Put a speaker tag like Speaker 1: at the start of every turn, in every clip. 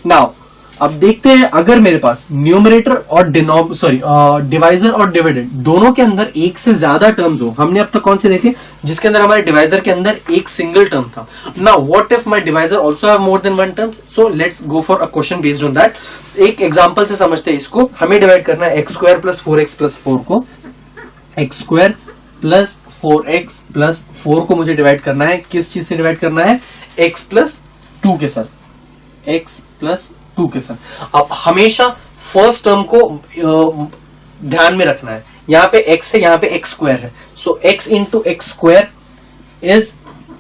Speaker 1: Now अब देखते हैं, अगर मेरे पास न्यूमरेटर और डिवाइजर और डिविडेंड दोनों के अंदर एक से ज्यादा टर्म्स हो, हमने अब तक कौन से देखे जिसके अंदर हमारे डिवाइजर के अंदर एक सिंगल टर्म था। Now what if my divisor also have more than one terms? So let's go for a question based on that. एक एग्जांपल से समझते हैं इसको। हमें डिवाइड करना है x square plus 4x plus 4 को, x square plus 4x plus 4 को मुझे डिवाइड करना है किस चीज से डिवाइड करना है? x प्लस 2 के साथ, x प्लस 2 के साथ। अब हमेशा फर्स्ट टर्म को ध्यान में रखना है। यहां पे x है, यहां पे x स्क्वायर है, सो x into x square is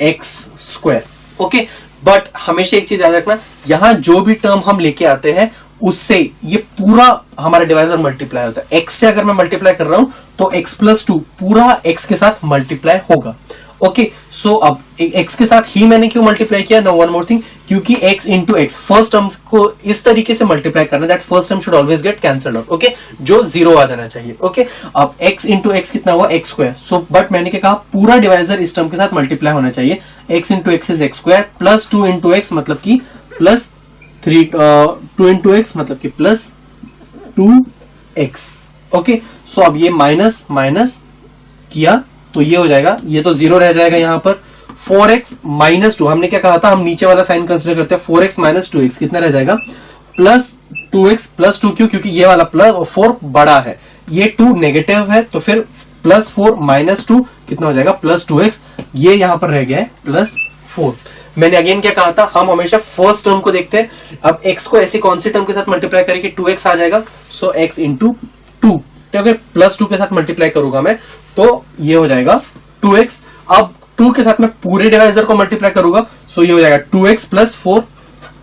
Speaker 1: x square. Okay, but हमेशा एक चीज याद रखना, यहां जो भी टर्म हम लेके आते हैं उससे ये पूरा हमारा डिवाइजर मल्टीप्लाई होता है। x से अगर मैं मल्टीप्लाई कर रहा हूं तो x प्लस 2 पूरा x के साथ मल्टीप्लाई होगा। ओके, सो अब x के साथ ही मैंने क्यों मल्टीप्लाई किया? नाउ वन मोर थिंग, क्योंकि x into x first terms को इस तरीके से मल्टीप्लाई करना that first term should always get cancelled out. Okay, जो जीरो आ जाना चाहिए। ओके, अब x इंटू एक्स कितना हुआ? X square. सो बट मैंने क्या कहा, पूरा डिवाइजर इस टर्म के साथ मल्टीप्लाई होना चाहिए। x into x is x square plus 2 into x मतलब की प्लस 2 इंटू एक्स मतलब कि प्लस 2x। ओके, सो अब ये माइनस माइनस किया तो ये हो जाएगा, ये तो जीरो रह जाएगा। यहां पर 4x माइनस 2, हमने क्या कहा था, हम नीचे वाला साइन कंसिडर करते हैं। 4x माइनस 2x कितना रह जाएगा? प्लस 2x प्लस 2 क्यों? क्योंकि ये वाला प्लस 4 बड़ा है, ये 2 नेगेटिव है, तो फिर प्लस 4 माइनस 2 कितना हो जाएगा? Plus 2x। ये यहां पर रह गया है प्लस 4। मैंने अगेन क्या कहा था, हम हमेशा फर्स्ट टर्म को देखते हैं। अब x को ऐसी कौन सी टर्म के साथ मल्टीप्लाई करेंगे? 2x आ जाएगा, सो x इंटू 2, अगर प्लस 2 के साथ मल्टीप्लाई करूंगा मैं तो ये हो जाएगा 2x। अब 2 के साथ मैं पूरे डिवाइजर को मल्टीप्लाई करूंगा, सो ये हो जाएगा 2x प्लस 4,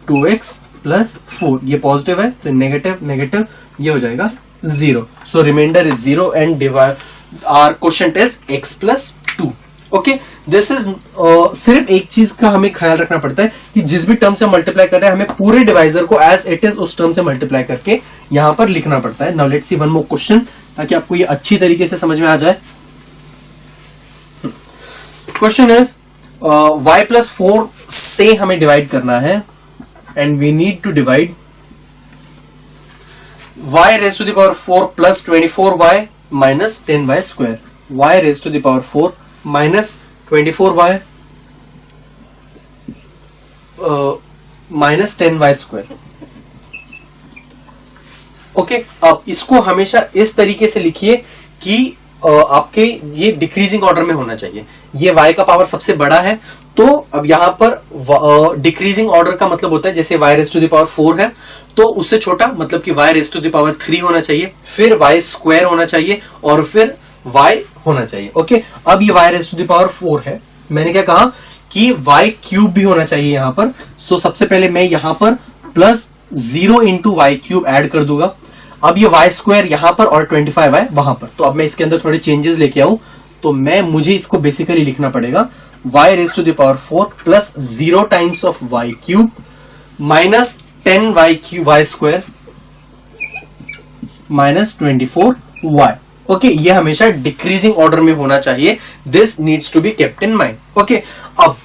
Speaker 1: 2x प्लस 4, ये पॉजिटिव है तो नेगेटिव नेगेटिव, ये हो जाएगा 0। So remainder is 0 and divide our quotient is x plus 2। Okay, this is सिर्फ एक चीज का हमें ख्याल रखना पड़ता है कि जिस भी टर्म से मल्टीप्लाई कर रहे हैं हमें पूरे डिवाइजर को एज इट इज उस टर्म से मल्टीप्लाई करके यहां पर लिखना पड़ता है। Now let's see one more question ताकि आपको ये अच्छी तरीके से समझ में आ जाए। क्वेश्चन इज y प्लस 4 से हमें डिवाइड करना है and we need to divide y raise to the power 4 plus 24y minus 10y square, y raise to the power 4 minus 24y minus 10y square. Okay, अब इसको हमेशा इस तरीके से लिखिए कि आपके ये डिक्रीजिंग ऑर्डर में होना चाहिए। ये y का पावर सबसे बड़ा है, तो अब यहां पर डिक्रीजिंग ऑर्डर का मतलब होता है जैसे y raise to the power 4 है तो उससे छोटा मतलब कि y raise to the power 3 होना चाहिए, फिर y स्क्वायर होना चाहिए और फिर y होना चाहिए। ओके, अब ये y raise to the power 4 है, मैंने क्या कहा कि y क्यूब भी होना चाहिए यहां पर। सो सबसे पहले मैं यहां पर plus 0 into y cube add कर दूंगा। अब ये y स्क्वायर यहां पर और 25y वहां पर, तो अब मैं इसके अंदर थोड़े चेंजेस लेके आऊं तो मुझे इसको बेसिकली लिखना पड़ेगा y raise to the power 4 plus 0 times of y cube minus 10y cube y square minus 24y। Okay, ये हमेशा डिक्रीजिंग ऑर्डर में होना चाहिए। This needs to be kept in mind. Okay, अब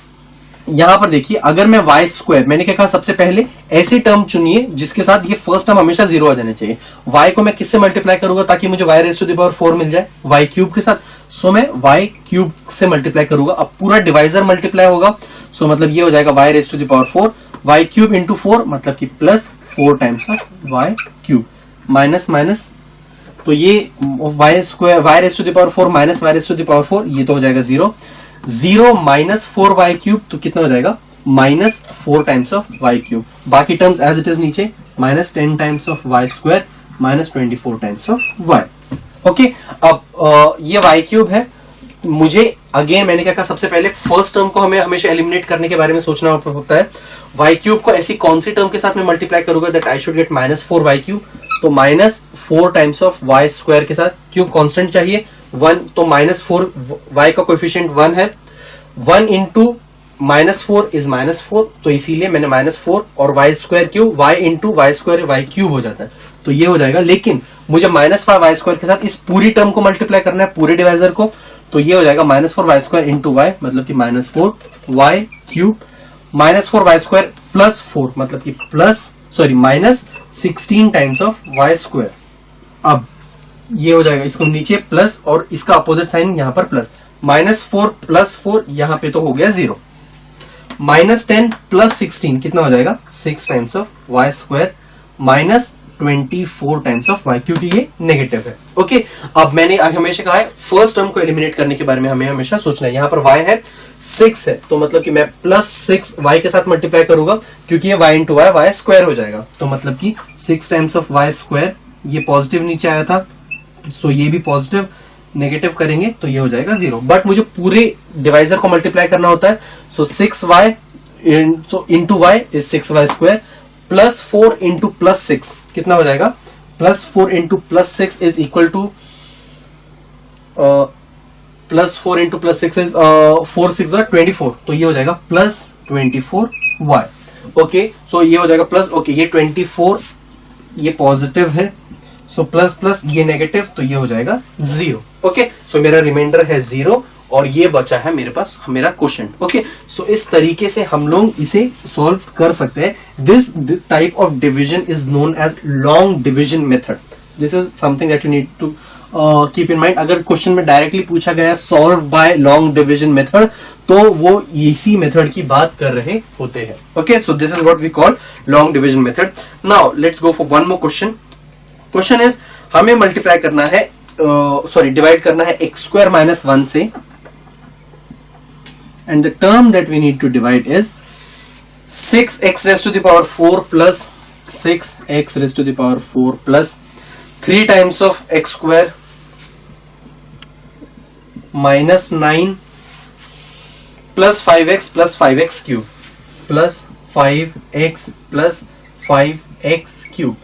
Speaker 1: यहां पर देखिए, अगर मैं y स्क्वायर, मैंने क्या कहा, सबसे पहले ऐसे टर्म चुनिए जिसके साथ ये फर्स्ट टर्म हमेशा 0 आ जाने चाहिए। y को मैं किससे मल्टीप्लाई करूंगा ताकि मुझे y raise to the power 4 मिल जाए? y क्यूब के साथ। सो मैं y क्यूब से मल्टीप्लाई करूंगा, अब पूरा डिवाइजर मल्टीप्लाई होगा। सो मतलब ये हो जाएगा y raise to the power 4, y cube into 4 मतलब कि plus 4 times of y cube minus minus, तो ये y square y raise to the power 4 minus y raise to the power 4, ये तो हो जाएगा 0। 0 माइनस 4y क्यूब तो कितना हो जाएगा? Minus 4 times of y cube. बाकी टर्म्स एज इट इज नीचे, minus 10 times of y square minus 24 times of y। Okay, अब ये y क्यूब है, मुझे अगेन मैंने क्या कहा, सबसे पहले फर्स्ट टर्म को हमें हमेशा एलिमिनेट करने के बारे में सोचना होता है। y क्यूब को ऐसी कौन सी टर्म के साथ में मल्टीप्लाई करूंगा that I should get minus 4y cube, तो minus 4 times of y square के साथ, क्यों कांस्टेंट चाहिए 1, तो माइनस 4 y का कोएफिशिएंट 1 है, 1 इंटू माइनस 4 इज माइनस 4, तो इसीलिए मैंने माइनस 4 और y square cube y into y square y cube हो जाता है, तो ये हो जाएगा। लेकिन मुझे माइनस 5 y स्क्वायर के साथ इस पूरी टर्म को मल्टीप्लाई करना है, पूरे डिवाइजर को, तो ये हो जाएगा minus 4 y square into y मतलब कि minus 4 y cube, minus 4 y square plus 4 मतलब कि plus sorry minus 16 times of y square. अब ये हो जाएगा, इसको नीचे प्लस और इसका अपोजिट साइन यहाँ पर प्लस, -4 + 4 यहाँ पे तो हो गया 0, -10 + 16 कितना हो जाएगा 6 times of y square -24 times of y, क्योंकि ये नेगेटिव है। ओके, अब मैंने हमेशा कहा है फर्स्ट टर्म को एलिमिनेट करने के बारे में हमें हमेशा सोचना है। यहाँ पर y है 6 है, तो मतलब कि मैं +6 y के साथ मल्टीप्लाई करूंगा, क्योंकि ये y × y y स्क्वायर हो जाएगा, तो मतलब कि 6 टाइम्स ऑफ वाई स्क्वायर, ये पॉजिटिव नीचे आया था, सो ये भी पॉजिटिव, नेगेटिव करेंगे तो ये हो जाएगा 0, बट मुझे पूरे डिवाइजर को मल्टीप्लाई करना होता है, सो 6y into y is 6y square +4 × +6 कितना हो जाएगा, +4 × +6 इज इक्वल टू +4 × +6 इज 4 6 24, तो ये हो जाएगा +24y। ओके, सो ये हो जाएगा प्लस, ओके ये 24 ये पॉजिटिव है, सो प्लस प्लस ये नेगेटिव, तो ये हो जाएगा 0। ओके, सो मेरा रिमाइंडर है 0 और ये बचा है मेरे पास मेरा क्वेश्चन। ओके, सो इस तरीके से हम लोग इसे सॉल्व कर सकते हैं। This type of division is known as long division method. This is something that you need to keep in mind. अगर क्वेश्चन में डायरेक्टली पूछा गया solve by long division method, तो वो इसी मेथड की बात कर रहे होते हैं। Okay, so this is what we call long division method. Now let's go for one more question. Question is हमें मल्टीप्लाई करना है, डिवाइड करना है x² - 1 से, and the term that we need to divide is 6x⁴ plus 6x⁴ plus 3 times of x² -9 plus 5x plus 5x cube plus 5x plus 5x cube।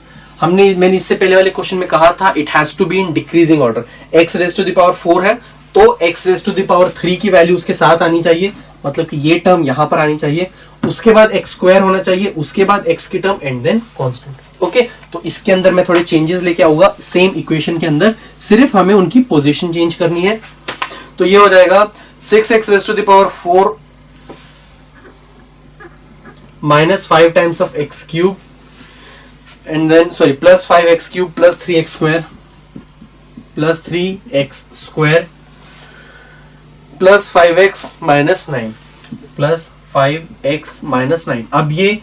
Speaker 1: मैंने इससे पहले वाले क्वेश्चन में कहा था it has to be in decreasing order. x⁴ है तो x⁴ की वैल्यू उसके साथ आनी चाहिए, मतलब कि ये टर्म यहां पर आनी चाहिए, उसके बाद x² होना चाहिए, उसके बाद x की term and then constant. Okay, तो इसके अंदर मैं थोड़े चेंजेस लेके आऊंगा सेम इक्वेशन के अंदर, सिर्फ हमें उनकी पोजीशन चेंज करनी है। तो ये हो जाएगा 6x⁴ -5 times of x³ and then plus 5x³ plus 3x² plus 3x² plus 5x minus 9 plus 5x minus 9। अब ये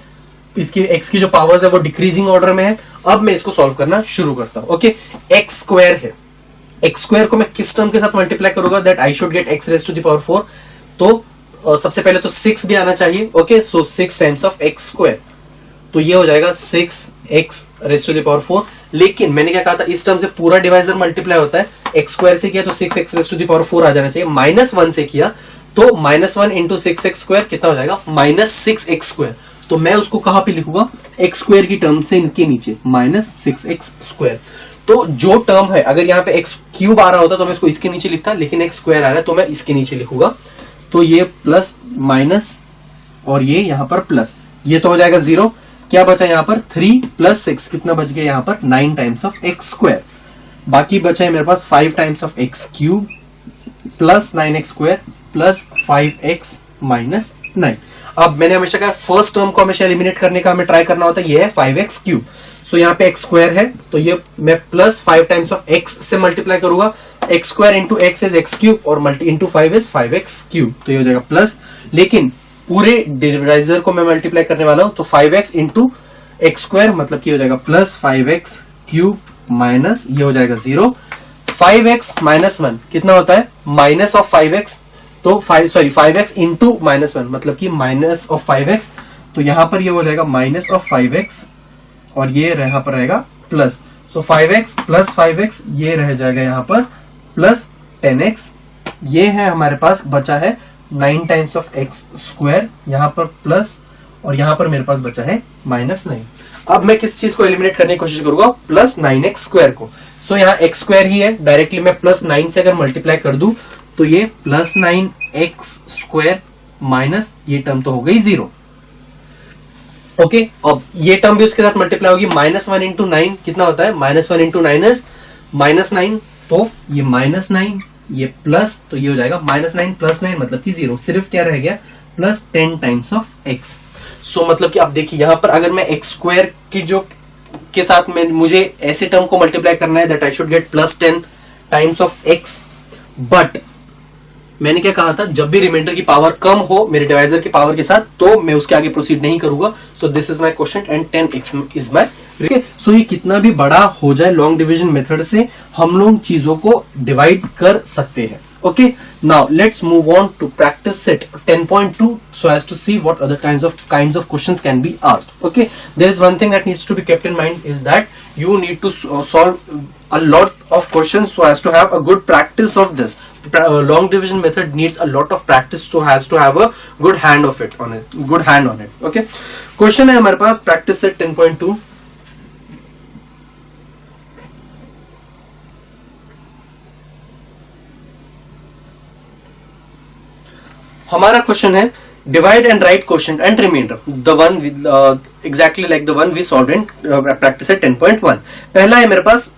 Speaker 1: इसकी x की जो पावर्स है वो डिक्रीजिंग ऑर्डर में है। अब मैं इसको सॉल्व करना शुरू करता हूं। ओके, x² है, x² को मैं किस टर्म के साथ मल्टीप्लाई करूंगा that I should gate x⁴। तो सबसे पहले तो 6 भी आना चाहिए। Okay, so 6 times of x², तो ये हो जाएगा 6x⁴। लेकिन मैंने क्या कहा था, इस टर्म से पूरा डिवाइजर मल्टीप्लाई होता है, x² से किया तो 6x⁴ आ जाना चाहिए, -1 से किया तो -1 × 6x² कितना हो जाएगा -6x²। तो मैं उसको कहां पे लिखूंगा, x² की टर्म से इनके नीचे -6x²। तो जो टर्म है, अगर यहाँ पे x³ आ रहा होता तो मैं इसको इसके नीचे लिखता, लेकिन x² आ रहा है तो मैं इसके नीचे लिखूंगा। तो ये प्लस माइनस और ये यहाँ पर प्लस, ये तो हो जाएगा 0। क्या बचा यहाँ पर 3 + 6 कितना बच गया यहाँ पर 9 टाइम्स ऑफ x²। बाकी बचा है मेरे पास 5 times of x³ plus 9x² plus 5x minus 9। अब मैंने हमेशा कहा फर्स्ट टर्म को हमेशा एलिमिनेट करने का हमें ट्राई करना होता है, ये है 5x³। सो यहाँ पे x² है तो ये मैं प्लस 5 टाइम्स ऑफ x से मल्टीप्लाई करूंगा, x² × x इज x³ और × 5 इज 5x³, तो ये हो जाएगा प्लस। लेकिन पूरे डिवाइजर को मैं मल्टीप्लाई करने वाला हूं तो 5x × x² मतलब कि हो जाएगा प्लस 5x³ माइनस ये हो जाएगा 0। 5x - 1 कितना होता है माइनस ऑफ 5x, तो 5x × -1 मतलब कि माइनस ऑफ 5x, तो यहां पर ये हो जाएगा माइनस ऑफ 5x और ये यहाँ पर रहेगा प्लस। सो 5x प्लस 5x ये रह जाएगा यहाँ पर प्लस 10x। ये है हमारे पास बचा है 9 टाइम्स ऑफ x² यहाँ पर प्लस, और यहाँ पर मेरे पास बचा है -9। अब मैं किस चीज को एलिमिनेट करने की कोशिश करूंगा, प्लस 9x² को। सो यहाँ x² ही है, डायरेक्टली मैं प्लस 9 से अगर मल्टीप्लाई कर दूं तो ये प्लस 9x² माइनस ये टर्म तो हो गई 0। ओके, अब ये टर्म भी उसके साथ मल्टीप्लाई होगी, -1 × 9 कितना होता है, -1 × 9 इज -9, तो ये -9 ये प्लस, तो ये हो जाएगा -9 + 9 मतलब कि 0, सिर्फ क्या रह गया प्लस 10 टाइम्स ऑफ x। सो मतलब कि अब देखिए यहाँ पर अगर मैं एक्स स्क्वायर की जो के साथ में मुझे ऐसे टर्म को मल्टीप्लाई करना है that I should gate +10 times of x, but मैंने क्या कहा था, जब भी रिमाइंडर की पावर कम हो मेरे डिवाइजर की पावर के साथ तो मैं उसके आगे प्रोसीड नहीं करूंगा. So this is my question and 10x is my. So ये कितना भी बड़ा हो जाए लॉन्ग डिवीजन मेथड से हम लोग चीजों को डिवाइड कर सकते हैं. Okay, now let's move on to practice set 10.2 so as to see what other kinds of questions can be asked. Okay, there is one thing that needs to be kept in mind is that you need to solve a lot of questions so as to have a good practice of this. Long division method needs a lot of practice so as to have a good hand of it on it, good hand on it. Okay, question है हमारे पास practice set 10.2. हमारा question है divide and write question and remainder the one exactly like the one we solve in practice at 10.1. पहला है मेरे पास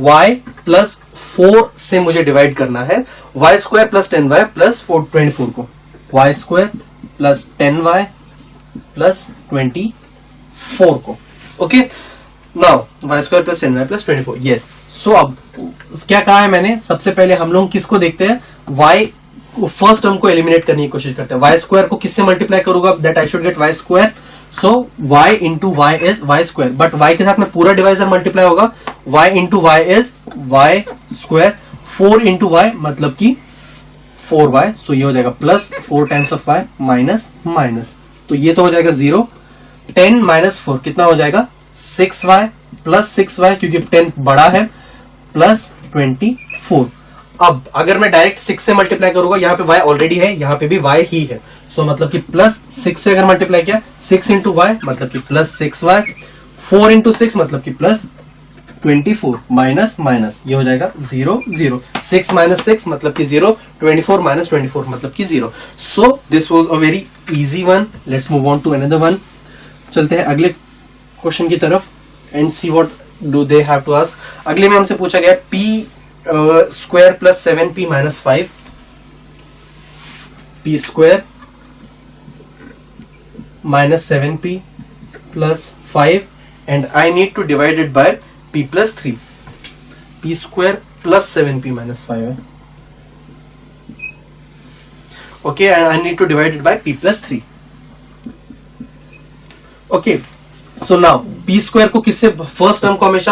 Speaker 1: y plus 4 से मुझे divide करना है y square plus 10y plus 24 को, y square plus 10y plus 24 को. Okay, now y square plus 10y plus 24. Yes, so अब क्या कहा है मैंने, सबसे पहले हम लोग किसको देखते हैं, y फर्स्ट टर्म को एलिमिनेट करने की कोशिश करते हैं. y स्क्वायर को किससे मल्टीप्लाई करूंगा that I should gate y square. So y into y is y square, but y के साथ में पूरा डिवाइजर मल्टीप्लाई होगा. y into y is y square. 4 into y मतलब कि 4y. सो ये हो जाएगा plus 4 times of y minus minus, तो ये तो हो जाएगा 0. 10 माइनस 4 कितना हो जाएगा 6y प्लस 6y क्योंकि 10 बड़ा है प्लस 24. अब अगर मैं डायरेक्ट 6 से मल्टीप्लाई करूंगा, यहाँ पे y ऑलरेडी है, यहाँ पे भी y ही है. सो मतलब कि प्लस 6 से अगर मल्टीप्लाई किया 6 इंटू y मतलब कि प्लस 6y. 4 इंटू 6 मतलब कि प्लस 24 माइनस माइनस ये हो जाएगा 0 0. 6 माइनस 6 मतलब कि 0. 24 माइनस 24 मतलब कि 0. So this was a very easy one. Let's move on to another one. चलते हैं अगले क्वेश्चन की तरफ and see what do they have to ask. अगले में हमसे पूछा गया p square plus 7p minus 5, p square minus 7p plus 5 and I need to divide it by p plus 3. p square plus 7p minus 5 है. Okay, and I need to divide it by p plus 3. Okay, so now P square को किससे, first term को हमेशा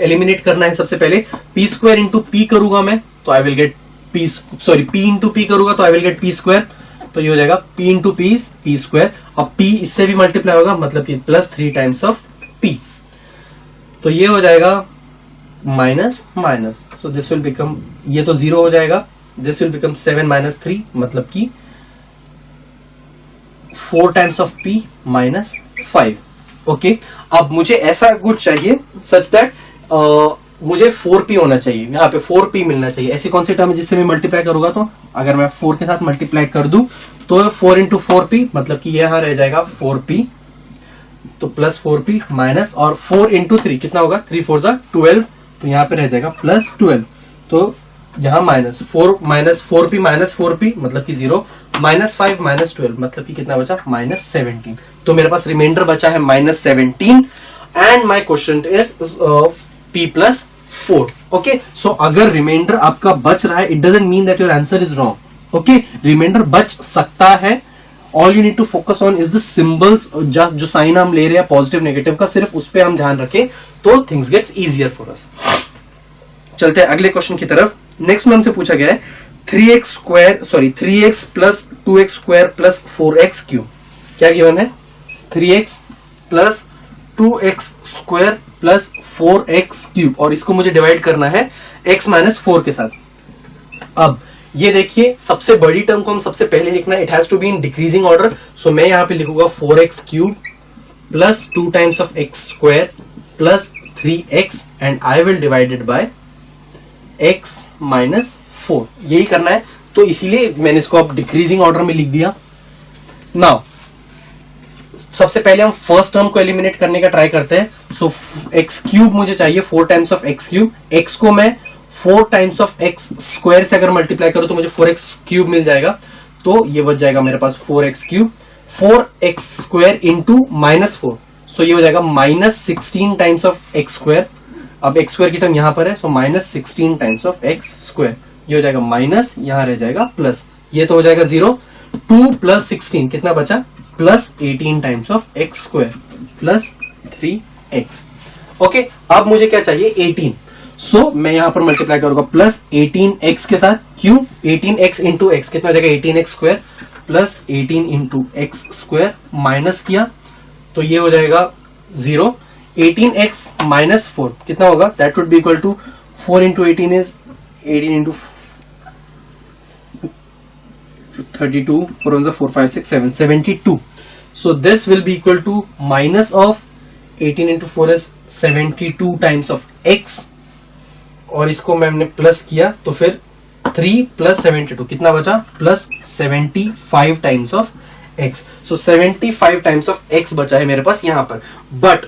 Speaker 1: eliminate करना है. सबसे पहले P square into P करूंगा मैं तो I will get P, sorry P into P करूंगा तो I will get P square. तो ये हो जाएगा पी इंटू पी स्क्वायर. अब पी इससे भी मल्टीप्लाई होगा मतलब कि प्लस 3 टाइम्स ऑफ पी, तो ये हो जाएगा minus minus. So this will become, ये तो 0 हो जाएगा. दिस विल बिकम 7 माइनस 3 मतलब कि 4 times of P minus 5. Okay, अब मुझे ऐसा कुछ चाहिए सच दैट मुझे 4p होना चाहिए, यहाँ पे 4p मिलना चाहिए. ऐसी कौन सी टर्म है जिससे मैं मल्टीप्लाई करूंगा, तो अगर मैं 4 के साथ मल्टीप्लाई कर दूं तो 4 इंटू 4p मतलब कि यहाँ रह जाएगा 4p, तो प्लस 4p माइनस, और 4 इंटू 3 कितना होगा, 3 4 12, तो यहाँ पे रह जाएगा प्लस 12. तो यहाँ minus 4 minus 4p minus 4p मतलब कि 0, माइनस 5 माइनस 12 मतलब कि कितना बचा माइनस 17. तो मेरे पास रिमाइंडर बचा है minus 17 and my question is p plus 4. Okay, so अगर रिमाइंडर आपका बच रहा है it doesn't mean that your answer is wrong. Okay, remainder बच सकता है. All you need to focus on is the symbols, just जो साइन हम ले रहे हैं पॉजिटिव नेगेटिव का, सिर्फ उस पर हम ध्यान रखें तो things gets easier for us. चलते हैं अगले क्वेश्चन की तरफ. नेक्स्ट में हमसे पूछा गया है 3x square, sorry 3x plus 2x square plus 4x cube. क्या गिवन है, 3x plus 2x square plus 4x cube, और इसको मुझे डिवाइड करना है x माइनस 4 के साथ. अब ये देखिए सबसे बड़ी टर्म को हम सबसे पहले लिखना है, it has to be in decreasing order. So मैं यहाँ पे लिखूंगा 4x cube plus 2 times of x square plus 3x and I will divide it by x minus 4. यही करना है, तो इसीलिए मैंने इसको अब डिक्रीजिंग ऑर्डर में लिख दिया. नाउ सबसे पहले हम फर्स्ट टर्म को एलिमिनेट करने का ट्राई करते हैं. सो x क्यूब मुझे चाहिए 4 times of x cube. x को मैं 4 टाइम्स ऑफ x स्क्वायर से अगर मल्टीप्लाई करूं तो मुझे 4x क्यूब मिल जाएगा. तो ये बच जाएगा मेरे पास 4x3, 4x² इंटू -4, सो ये हो जाएगा -16 टाइम्स ऑफ x²। अब x² की टर्म यहां पर है, सो -16 टाइम्स ऑफ x², ये हो जाएगा माइनस, यहां रह जाएगा प्लस, ये तो हो जाएगा 0। 2 + 16 कितना बचा, +18 times of x² plus 3x। Okay, अब मुझे क्या चाहिए, 18, सो मैं यहां पर मल्टीप्लाई करूंगा +18x के साथ, क्यों, 18x इंटू x कितना हो जाएगा 18x² plus 18 into x² minus किया तो ये हो जाएगा 0। 18x - 4 कितना होगा, that would be equal to 4 into 18 is 18 into 32, 4 1 4 5 6 7 72, so this will be equal to minus of 18 into 4 is 72 times of x, और इसको मैंने प्लस किया तो फिर 3 + 72 कितना बचा, +75 times of x, so 75 times of x बचा है मेरे पास यहाँ पर। बट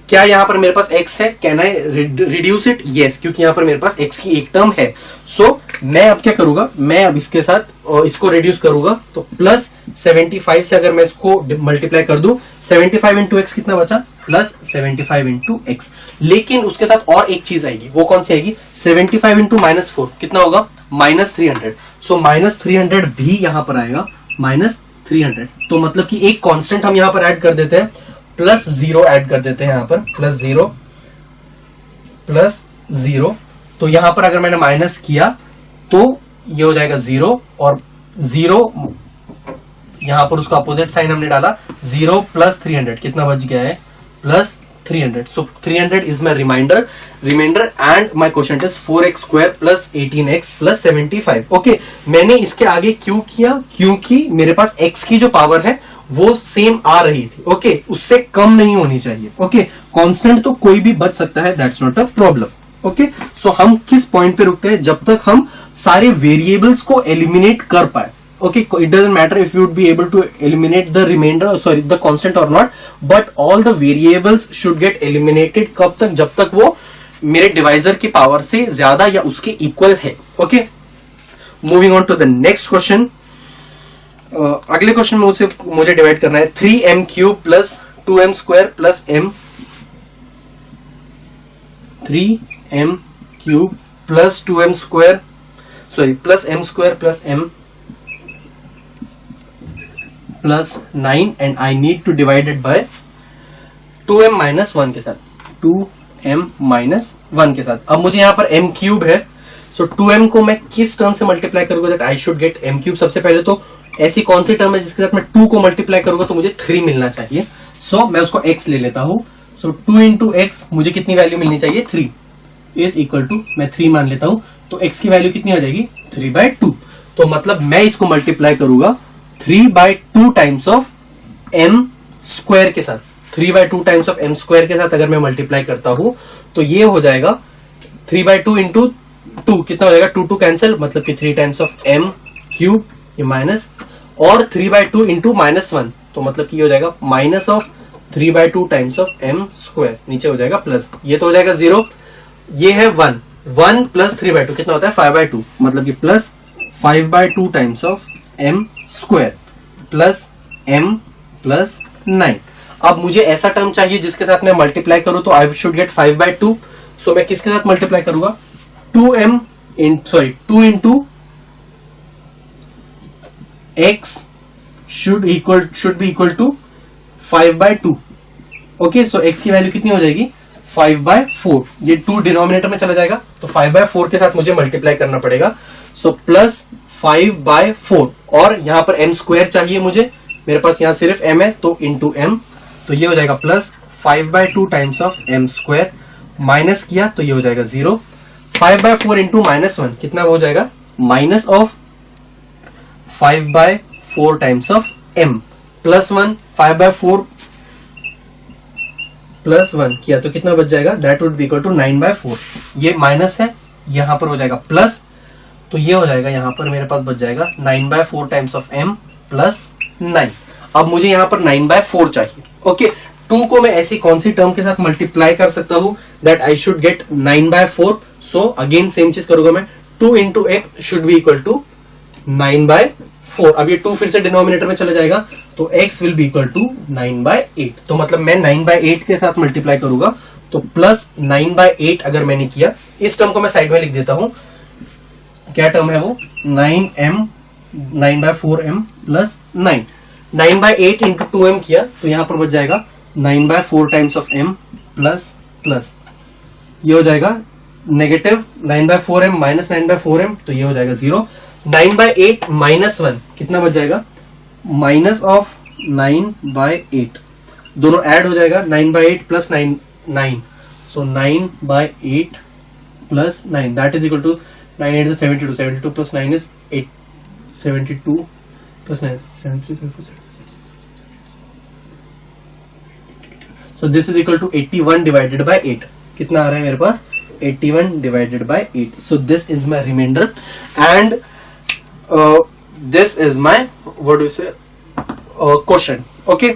Speaker 1: क्या यहाँ पर मेरे पास x है, can I reduce it, yes, क्योंकि यहाँ पर मेरे पास x की एक टर्म है। सो मैं अब क्या करूंगा, मैं अब इसके साथ इसको रिड्यूस करूंगा, तो +75 से अगर मैं इसको मल्टीप्लाई कर दूं, 75 इंटू एक्स कितना बचा, +75 इंटू एक्स। लेकिन उसके साथ और एक चीज आएगी, वो कौन सी आएगी, 75 इंटू -4 कितना होगा, -300, सो -300 भी यहां पर आएगा, -300। तो मतलब कि एक कांस्टेंट हम यहां पर ऐड कर देते हैं, +0 ऐड कर देते हैं यहां पर, +0, तो यहां पर अगर मैंने माइनस किया तो ये हो जाएगा 0, और 0 यहां पर उसका अपोजिट साइन हमने डाला, 0 + 300 कितना बच गया है, +300, so 300 is my remainder and my question is 4x² plus 18x plus 75। Okay, मैंने इसके आगे क्यों किया, क्योंकि मेरे पास x की जो पावर है वो सेम आ रही थी। ओके, उससे कम नहीं होनी चाहिए। ओके, कांस्टेंट तो कोई भी बच सकता है, that's not a problem. Okay, so हम किस पॉइंट पे रुकते हैं, जब तक हम सारे वेरिएबल्स को एलिमिनेट कर पाए। Okay, it doesn't matter if you would be able to eliminate the remainder, sorry the constant or not, but all the variables should get eliminated. कब तक, जब तक वो मेरे डिवाइजर की पावर से ज्यादा या उसके इक्वल है। Okay, moving on to the next question. अगले क्वेश्चन में मुझे डिवाइड करना है 3m³ plus 2m² plus m, 3m³ plus 2m², sorry plus m² plus m plus 9 and I need to divide it by 2m - 1 के साथ, 2m - 1 के साथ। अब मुझे यहाँ पर m³ है, सो 2m को मैं किस टर्म से मल्टीप्लाई करूंगा that I should gate m³। सबसे पहले तो ऐसी कौन सी टर्म है जिसके साथ मैं 2 को मल्टीप्लाई करूंगा तो मुझे 3 मिलना चाहिए। सो मैं उसको x ले लेता हूं, सो 2 इंटू एक्स मुझे कितनी वैल्यू मिलनी चाहिए, 3 इज इक्वल टू, मैं 3 मान लेता हूं, तो x की वैल्यू कितनी हो जाएगी, 3/2। तो मतलब मैं इसको मल्टीप्लाई करूंगा 3/2 टाइम्स ऑफ m² के साथ, 3/2 टाइम्स ऑफ m² के साथ अगर मैं मल्टीप्लाई करता हूं तो ये हो जाएगा 3/2 इंटू 2 कितना हो जाएगा, 2 कैंसिल, मतलब कि 3 टाइम्स ऑफ m³ ये माइनस, और 3/2 इंटू -1 तो मतलब कि ये हो जाएगा minus of 3/2 times of m², नीचे हो जाएगा प्लस, ये तो हो जाएगा 0, ये है 1 प्लस 3/2 कितना होता है 5/2, मतलब कि plus 5/2 times of m² plus m plus 9। अब मुझे ऐसा टर्म चाहिए जिसके साथ मैं मल्टीप्लाई करूं तो आई शुड गेट 5/2, सो मैं किसके साथ मल्टीप्लाई करूंगा, 2 into x should be equal to 5/2। Okay, so x की वैल्यू कितनी हो जाएगी, 5/4, ये 2 डिनोमिनेटर में चला जाएगा तो 5/4 के साथ मुझे मल्टीप्लाई करना पड़ेगा, सो प्लस 5/4, और यहां पर m² चाहिए मुझे, मेरे पास यहां सिर्फ m है तो इंटू m, तो ये हो जाएगा plus 5/2 times of m², minus किया तो ये हो जाएगा 0, 5/4 इंटू -1 कितना हो जाएगा, minus of 5/4 times of m plus 1, 5/4 plus 1 किया तो कितना बच जाएगा, that would be equal to 9/4, ये माइनस है, यहां पर हो जाएगा प्लस, तो ये हो जाएगा यहां पर मेरे पास बच जाएगा 9/4 टाइम्स ऑफ m प्लस 9। अब मुझे यहां पर 9/4 चाहिए। ओके, 2 को मैं ऐसी कौन सी टर्म के साथ मल्टीप्लाई कर सकता हूं that I should get 9/4, so again same चीज करूंगा मैं, 2 into x should be equal to 9/4। 4, अब ये 2 फिर से डिनोमिनेटर में चला जाएगा, तो x will be equal to 9/8। तो मतलब मैं 9/8 के साथ मल्टीप्लाई करूंगा, तो प्लस 9/8 अगर मैंने किया, इस टर्म को मैं साइड में लिख देता हूं, क्या टर्म है वो, 9/4m प्लस 9/8 इंटू 2m किया, तो यहां पर बच जाएगा 9/4 times of m plus plus, ये हो जाएगा नेगेटिव 9/4m माइनस 9/4m, तो ये हो जाएगा 0। 9/8 माइनस 1 कितना बच जाएगा, माइनस ऑफ 9/8, दोनों ऐड हो जाएगा, 9/8 plus 9, so 9/8 plus 9 that is equal to 9 8 is 72, 72 plus 9 is 8, 72 plus 9 is 73, 74, 76. So this is equal to 81 divided by 8. कितना आ रहा है मेरे पास, 81 divided by 8. So this is my remainder and this is my, what do you say, quotient. Okay.